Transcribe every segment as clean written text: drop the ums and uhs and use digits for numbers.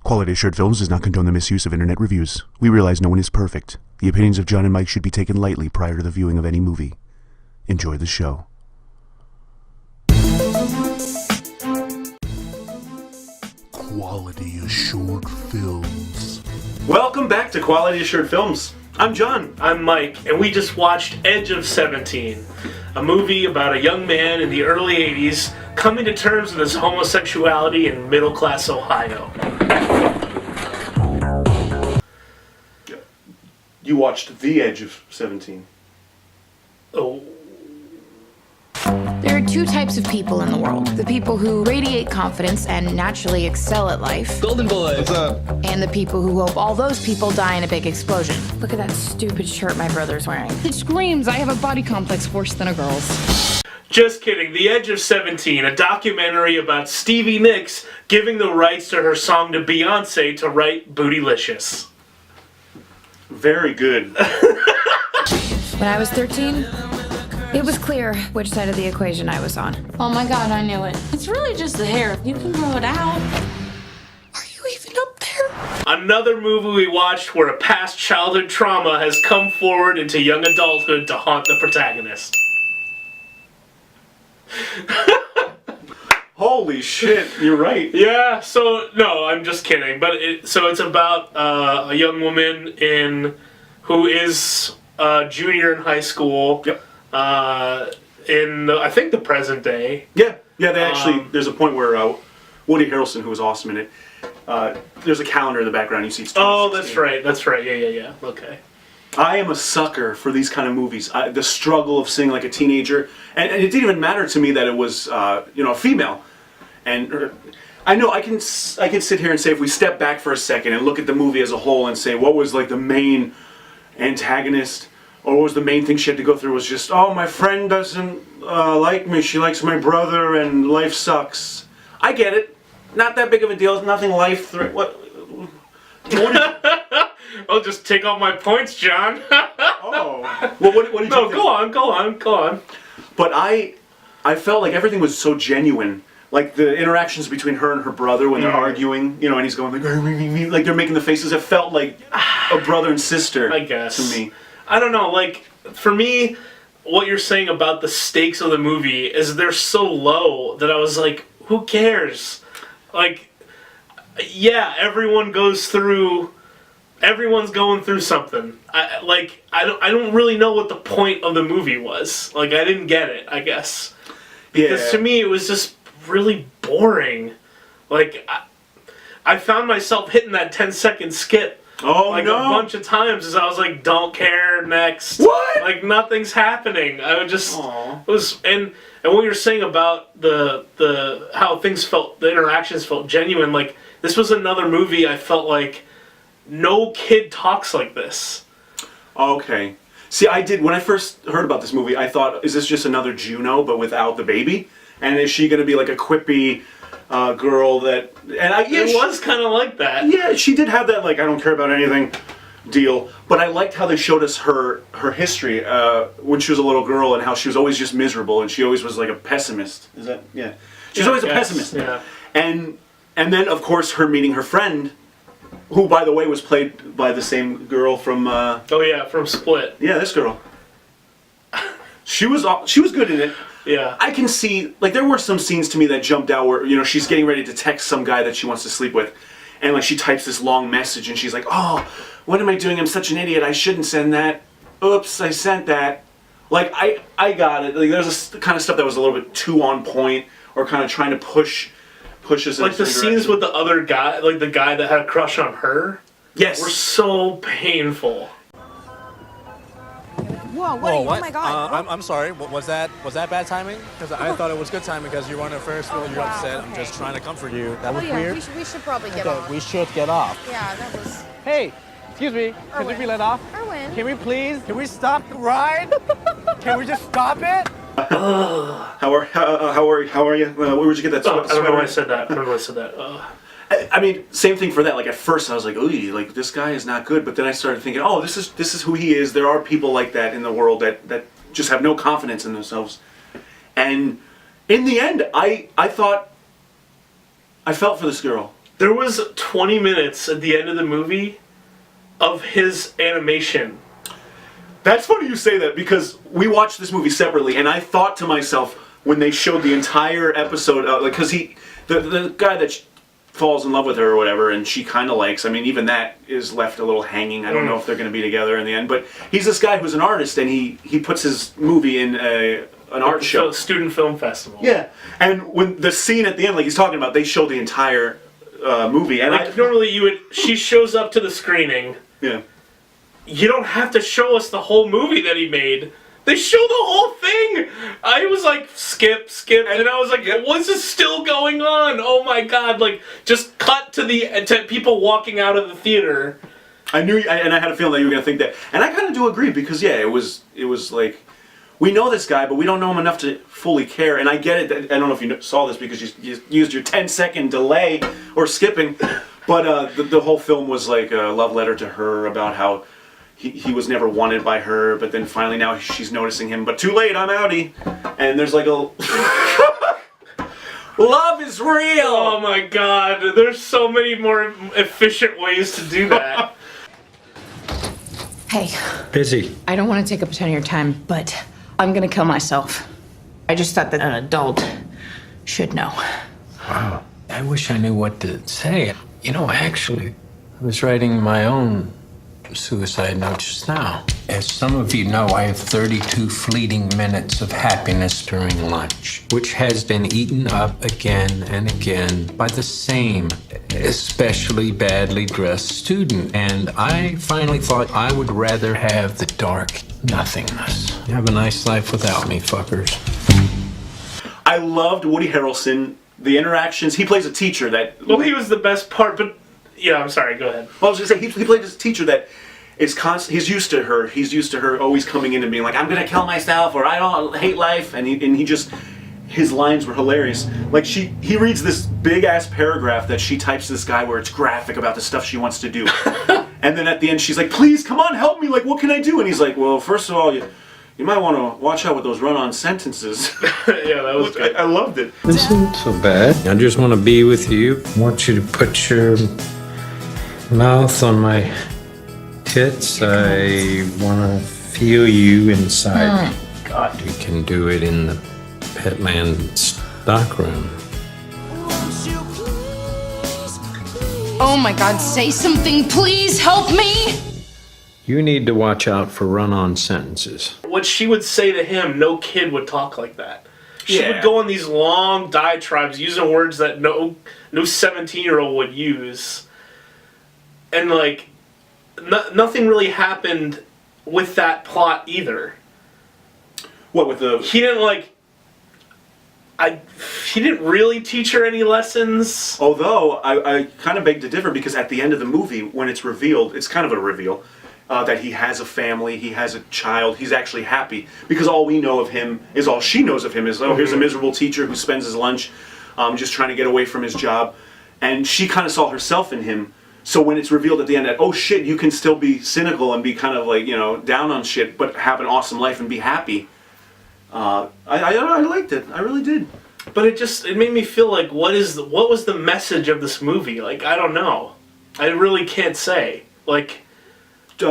Quality Assured Films does not condone the misuse of internet reviews. We realize no one is perfect. The opinions of Jon and Mike should be taken lightly prior to the viewing of any movie. Enjoy the show. Quality Assured Films. Welcome back to Quality Assured Films. I'm Jon. I'm Mike, and we just watched Edge of 17, a movie about a young man in the early 80s coming to terms with his homosexuality in middle-class Ohio. You watched The Edge of 17. Oh. There are two types of people in the world. The people who radiate confidence and naturally excel at life. Golden boys. What's up? And the people who hope all those people die in a big explosion. Look at that stupid shirt my brother's wearing. It screams, I have a body complex worse than a girl's. Just kidding. The Edge of 17, a documentary about Stevie Nicks giving the rights to her song to Beyonce to write Bootylicious. Very good. When I was 13, it was clear which side of the equation I was on. Oh my god, I knew it. It's really just the hair. You can grow it out. Are you even up there? Another movie we watched where a past childhood trauma has come forward into young adulthood to haunt the protagonist. Holy shit, you're right. Yeah, so, no, I'm just kidding. But it's about a young woman who is a junior in high school. Yep. I think the present day. Yeah, they actually, there's a point where Woody Harrelson, who was awesome in it, there's a calendar in the background, you see it's 2016. Oh, that's right, yeah, okay. I am a sucker for these kind of movies. The struggle of seeing like a teenager, and it didn't even matter to me that it was, a female. And I know I can sit here and say, if we step back for a second and look at the movie as a whole and say what was like the main antagonist, or what was the main thing she had to go through, was just, oh, my friend doesn't like me, she likes my brother, and life sucks. I get it. Not that big of a deal. Nothing What I'll just take all my points, John. Oh. Well, what did you think? No, go on. But I felt like everything was so genuine. Like the interactions between her and her brother when they're arguing, and he's going like they're making the faces. It felt like a brother and sister, I guess. To me. I don't know, like, for me, what you're saying about the stakes of the movie is they're so low that I was like, who cares? Like, yeah, everyone's going through something. I don't really know what the point of the movie was. Like, I didn't get it, I guess. Because to me, it was just really boring. Like, I found myself hitting that 10-second skip a bunch of times as I was like, don't care, next. What? Like, nothing's happening. I would just... Aww. It was... And what you're saying about the how things felt, the interactions felt genuine, like, this was another movie I felt like no kid talks like this. Okay. See, when I first heard about this movie, I thought, is this just another Juno, but without the baby? And is she going to be like a quippy girl that... It was kind of like that. Yeah, she did have that, like, I don't care about anything deal. But I liked how they showed us her history when she was a little girl, and how she was always just miserable, and she always was like a pessimist. Is that... Yeah. She's always a pessimist. Yeah. And then, of course, her meeting her friend, who, by the way, was played by the same girl from... from Split. Yeah, this girl. She was good in it. Yeah. I can see, like, there were some scenes to me that jumped out where, she's getting ready to text some guy that she wants to sleep with. And, like, she types this long message and she's like, oh, what am I doing? I'm such an idiot. I shouldn't send that. Oops, I sent that. Like, I got it. Like, there's a kind of stuff that was a little bit too on point, or kind of trying to push us like the scenes with the other guy, like the guy that had a crush on her. Yes. Were so painful. Whoa, What? oh my god. I'm sorry. Was that bad timing? Because I thought it was good timing because you were on the first row, you're upset. I'm just trying to comfort you. That was weird. We should probably get off. We should get off. Yeah, that was... Hey, excuse me. Can we be let off? Erwin. Can we please? Can we stop the ride? Can we just stop it? How are you? Where'd you get that sweater? I don't know why I said that. I mean, same thing for that. Like, at first I was like, ooh, like, this guy is not good. But then I started thinking, oh, this is who he is. There are people like that in the world that just have no confidence in themselves. And in the end, I thought, I felt for this girl. There was 20 minutes at the end of the movie of his animation. That's funny you say that, because we watched this movie separately, and I thought to myself when they showed the entire episode, because the guy that falls in love with her or whatever, and she kind of likes. I mean, even that is left a little hanging. I don't know if they're going to be together in the end. But he's this guy who's an artist, and he puts his movie in an art show, student film festival. Yeah, and when the scene at the end, like he's talking about, they show the entire movie, and like normally she shows up to the screening. Yeah. You don't have to show us the whole movie that he made. They show the whole thing. I was like, skip, and I was like, what's this still going on? Oh my god! Like, just cut to people walking out of the theater. I knew, and I had a feeling that you were gonna think that, and I kind of do agree, because yeah, it was like, we know this guy, but we don't know him enough to fully care. And I get it. I don't know if you saw this because you used your 10-second delay or skipping, but the whole film was like a love letter to her about how he was never wanted by her, but then finally now she's noticing him. But too late, I'm outie. And there's like a love is real. Oh my god! There's so many more efficient ways to do that. Hey. Busy. I don't want to take up a ton of your time, but I'm gonna kill myself. I just thought that an adult should know. Wow. I wish I knew what to say. You know, actually, I was writing my own suicide note just now. As some of you know, I have 32 fleeting minutes of happiness during lunch, which has been eaten up again and again by the same especially badly dressed student. And I finally thought I would rather have the dark nothingness. Have a nice life without me, fuckers. I loved Woody Harrelson, the interactions. He plays a teacher that... Well, he was the best part, but... Yeah, I'm sorry, go ahead. Well, I was going to say, he played this teacher that is constant. He's used to her. He's used to her always coming in and being like, I'm going to kill myself, or I don't hate life. And he just... His lines were hilarious. Like, he reads this big-ass paragraph that she types to this guy where it's graphic about the stuff she wants to do. And then at the end, she's like, please, come on, help me. Like, what can I do? And he's like, well, first of all, you might want to watch out with those run-on sentences. Yeah, that was good. I loved it. This isn't so bad. I just want to be with you. I want you to put your mouth on my tits. I want to feel you inside. God, we can do it in the Petland stockroom. Oh my god, say something, please help me! You need to watch out for run-on sentences. What she would say to him, no kid would talk like that. She would go on these long diatribes using words that no 17-year-old would use. And, like, nothing really happened with that plot either. What, with the... He didn't, like... He didn't really teach her any lessons. Although, I kind of beg to differ, because at the end of the movie, when it's revealed, it's kind of a reveal, that he has a family, he has a child, he's actually happy. Because all we know of him is, all she knows of him is, oh, here's a miserable teacher who spends his lunch just trying to get away from his job. And she kind of saw herself in him. So when it's revealed at the end that, oh shit, you can still be cynical and be kind of like, you know, down on shit, but have an awesome life and be happy. I liked it. I really did. But it made me feel like, what was the message of this movie? Like, I don't know. I really can't say. Like, be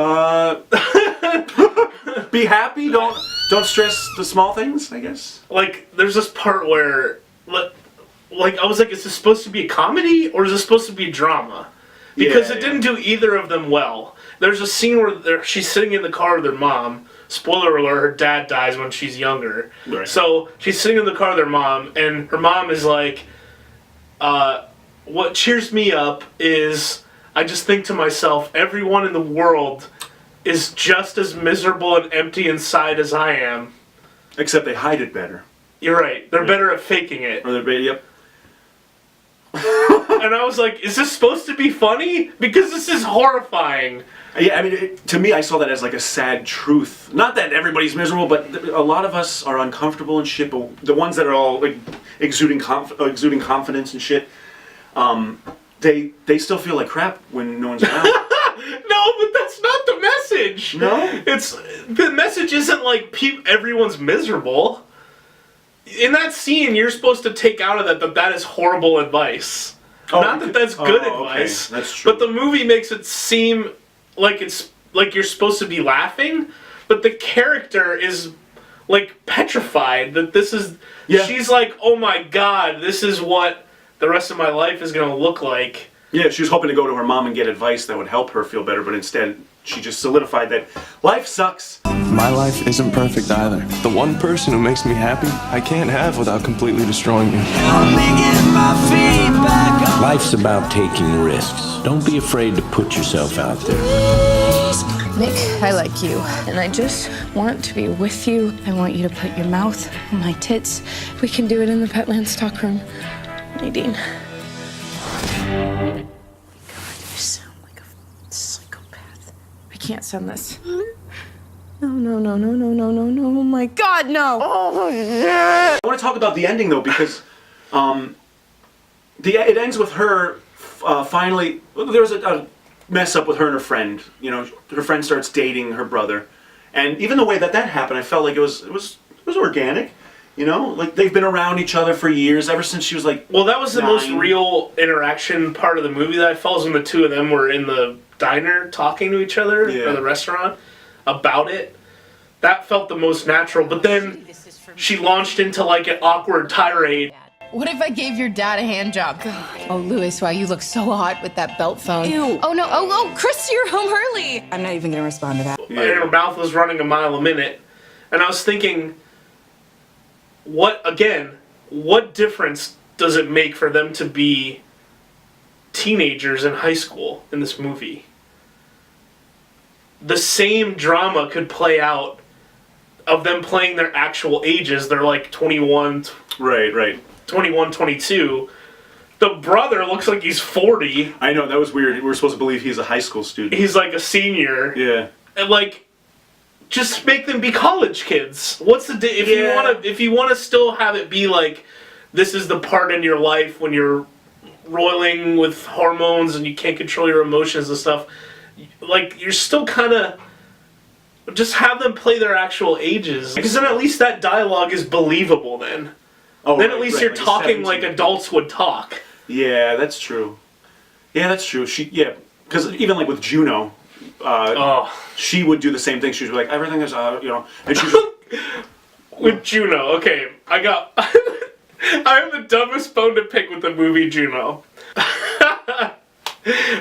happy. Don't stress the small things, I guess. Like, there's this part where, like, I was like, is this supposed to be a comedy or is this supposed to be drama? Because it didn't do either of them well. There's a scene where she's sitting in the car with her mom. Spoiler alert, her dad dies when she's younger. Right. So she's sitting in the car with her mom, and her mom is like, what cheers me up is I just think to myself, everyone in the world is just as miserable and empty inside as I am. Except they hide it better. You're right. They're better at faking it. Or yep. And I was like, is this supposed to be funny? Because this is horrifying. Yeah, I mean, to me, I saw that as like a sad truth. Not that everybody's miserable, but a lot of us are uncomfortable and shit. But the ones that are all like exuding confidence and shit, they still feel like crap when no one's around. No, but that's not the message. No, the message isn't like everyone's miserable. In that scene, you're supposed to take out of that is horrible advice. Not that that's good okay. advice. That's true. But the movie makes it seem like it's like you're supposed to be laughing, but the character is like petrified that this is. Yeah. She's like, oh my god, this is what the rest of my life is going to look like. Yeah, she was hoping to go to her mom and get advice that would help her feel better, but instead she just solidified that life sucks. My life isn't perfect either. The one person who makes me happy, I can't have without completely destroying you. Life's about taking risks. Don't be afraid to put yourself out there. Nick, I like you, and I just want to be with you. I want you to put your mouth on my tits. We can do it in the Petland stockroom. Nadine. God, you sound like a psychopath. I can't send this. No, oh my God, no! Oh, yeah! I want to talk about the ending, though, because it ends with her finally... There was a mess up with her and her friend. You know, her friend starts dating her brother. And even the way that happened, I felt like it was organic. You know, like they've been around each other for years, ever since she was like. Well, that was the 9. most real interaction part of the movie that I felt, was when the two of them were in the diner talking to each other, or the restaurant, about it. That felt the most natural. But then she launched into like an awkward tirade. What if I gave your dad a hand job? Oh, Louis, wow, you look so hot with that belt phone. Ew. Oh, no. Oh, Chris, you're home early. I'm not even going to respond to that. And her mouth was running a mile a minute. And I was thinking, what difference does it make for them to be teenagers in high school in this movie? The same drama could play out of them playing their actual ages. They're like 21. Right. 21, 22. The brother looks like he's 40. I know, that was weird. We're supposed to believe he's a high school student. He's like a senior. Yeah. And like, just make them be college kids. What's the if you want to still have it be like, this is the part in your life when you're roiling with hormones and you can't control your emotions and stuff, like, you're still kind of, just have them play their actual ages, because then at least that dialogue is believable then. Oh, then at least you're talking like adults would talk. Yeah, that's true. Because even like with Juno, she would do the same thing. She was like, everything is, and she's with Juno, okay, I have the dumbest bone to pick with the movie Juno.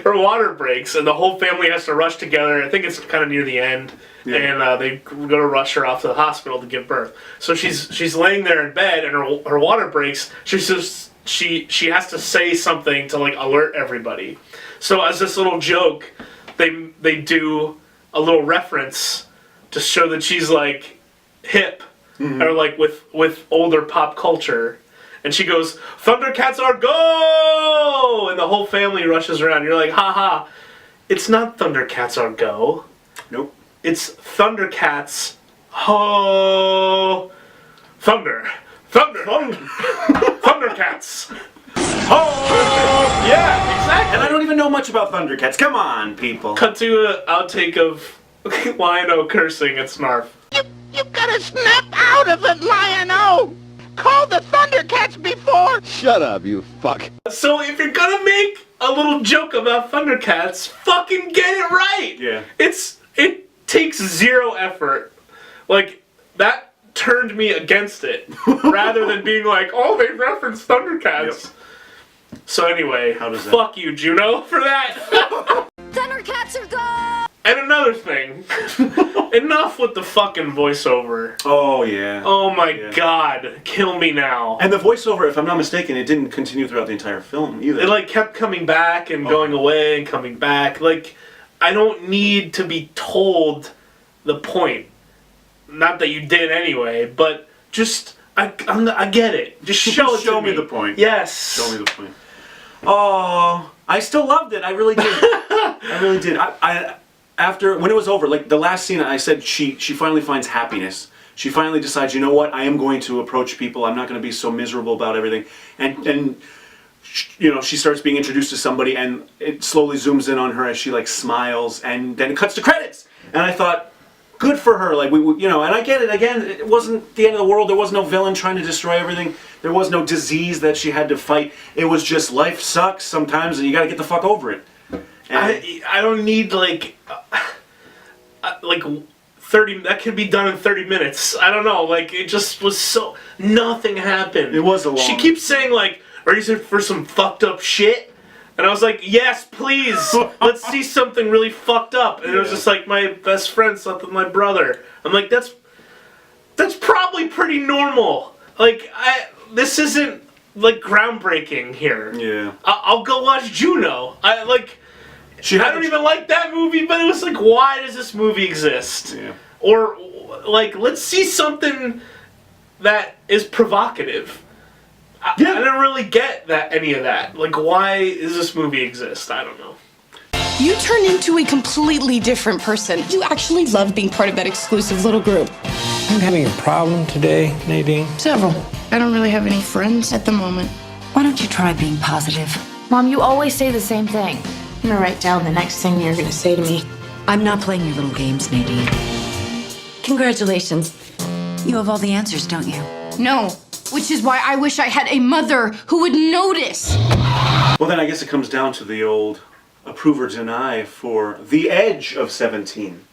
Her water breaks, and the whole family has to rush together. I think it's kind of near the end, and they go to rush her off to the hospital to give birth. So she's laying there in bed, and her water breaks. She has to say something to like alert everybody. So as this little joke, they do a little reference to show that she's like hip, or like with older pop culture. And she goes, "Thundercats are go!" And the whole family rushes around. You're like, haha, it's not Thundercats are go. Nope. It's Thundercats, ho, thunder, Thundercats, ho! Yeah, exactly. And I don't even know much about Thundercats. Come on, people. Cut to an outtake of Lion-O cursing at Snarf. You gotta snap out of it, Lion-O! Call the Thundercats before! Shut up, you fuck. So if you're gonna make a little joke about Thundercats, fucking get it right! Yeah. It takes zero effort. Like, that turned me against it, rather than being like, oh, they referenced Thundercats. Yep. So anyway, fuck you, Juno, for that! Thundercats are gone! And another thing, enough with the fucking voiceover. Oh, yeah. Oh my god, kill me now. And the voiceover, if I'm not mistaken, it didn't continue throughout the entire film either. It like kept coming back and going away and coming back. Like, I don't need to be told the point. Not that you did anyway, but just, I get it. Just show it to me. Show me the point. Yes. Show me the point. Oh, I still loved it. I really did. I really did. After, when it was over, like the last scene, I said she finally finds happiness. She finally decides, you know what, I am going to approach people. I'm not going to be so miserable about everything. And she starts being introduced to somebody, and it slowly zooms in on her as she like smiles, and then it cuts to credits. And I thought, good for her. Like and I get it. Again, it wasn't the end of the world. There was no villain trying to destroy everything. There was no disease that she had to fight. It was just life sucks sometimes, and you got to get the fuck over it. And I don't need like 30. That could be done in 30 minutes. I don't know. Like it just was so nothing happened. It was a long. She keeps saying like, "Are you here for some fucked up shit?" And I was like, yes, please. Let's see something really fucked up. And it was just like my best friend slept with my brother. I'm like, that's probably pretty normal. Like, this isn't like groundbreaking here. Yeah. I'll go watch Juno. I don't even like that movie, but it was like, why does this movie exist? Yeah. Or like, let's see something that is provocative. I don't really get any of that. Like, why does this movie exist? I don't know. You turned into a completely different person. You actually love being part of that exclusive little group. I'm having a problem today, Nadine. Several. I don't really have any friends at the moment. Why don't you try being positive? Mom, you always say the same thing. I'm gonna write down the next thing you're gonna say to me. I'm not playing your little games, Nadine. Congratulations. You have all the answers, don't you? No. Which is why I wish I had a mother who would notice. Well, then I guess it comes down to the old approve or deny for The Edge of 17.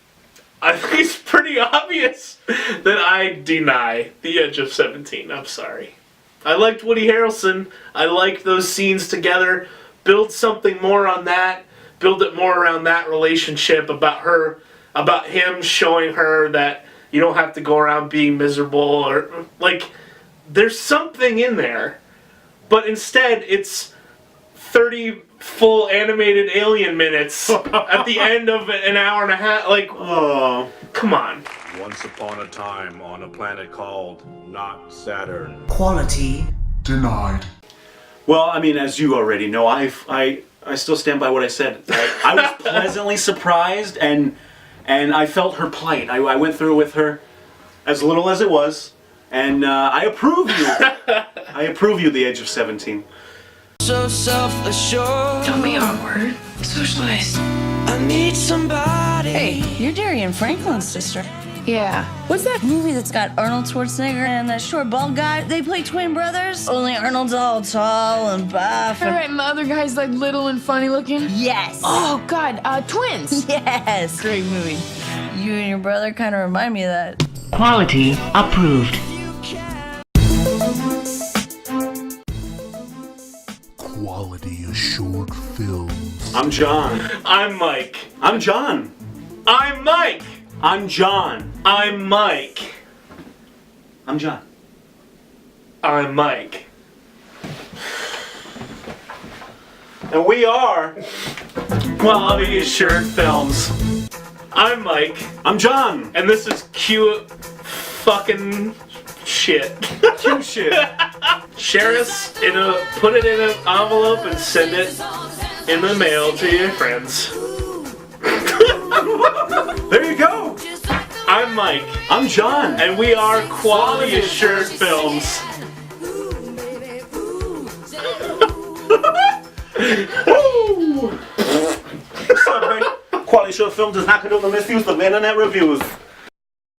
I think it's pretty obvious that I deny The Edge of 17. I'm sorry. I liked Woody Harrelson. I liked those scenes together. Build something more on that. Build it more around that relationship about him showing her that you don't have to go around being miserable or like. There's something in there, but instead it's 30 full animated alien minutes at the end of an hour and a half. Like, oh, come on. Once upon a time on a planet called not Saturn. Quality denied. Well, I mean, as you already know, I still stand by what I said. I was pleasantly surprised, and I felt her plight. I went through it with her, as little as it was. And I approve you. I approve you, The Edge of 17. So self-assured. Tell me our word. Socialize. I need somebody. Hey, you're Darian Franklin's sister. Yeah. What's that movie that's got Arnold Schwarzenegger and that short bald guy? They play twin brothers, only Arnold's all tall and buff. All right, and the other guy's like little and funny looking? Yes. Oh, God, twins. Yes. Great movie. You and your brother kind of remind me of that. Quality approved. Quality assured films. I'm Jon. I'm Mike. I'm Jon. I'm Mike. I'm Jon. I'm Mike. I'm Jon. I'm Mike. And we are Quality Assured Films. I'm Mike. I'm Jon. And this is cute fucking shit. Cute shit. Share us put it in an envelope and send it in the mail to your friends. There you go. I'm Mike. I'm Jon. And we are Quality Assured Films. Quality Assured Films does not condone the misuse of internet reviews.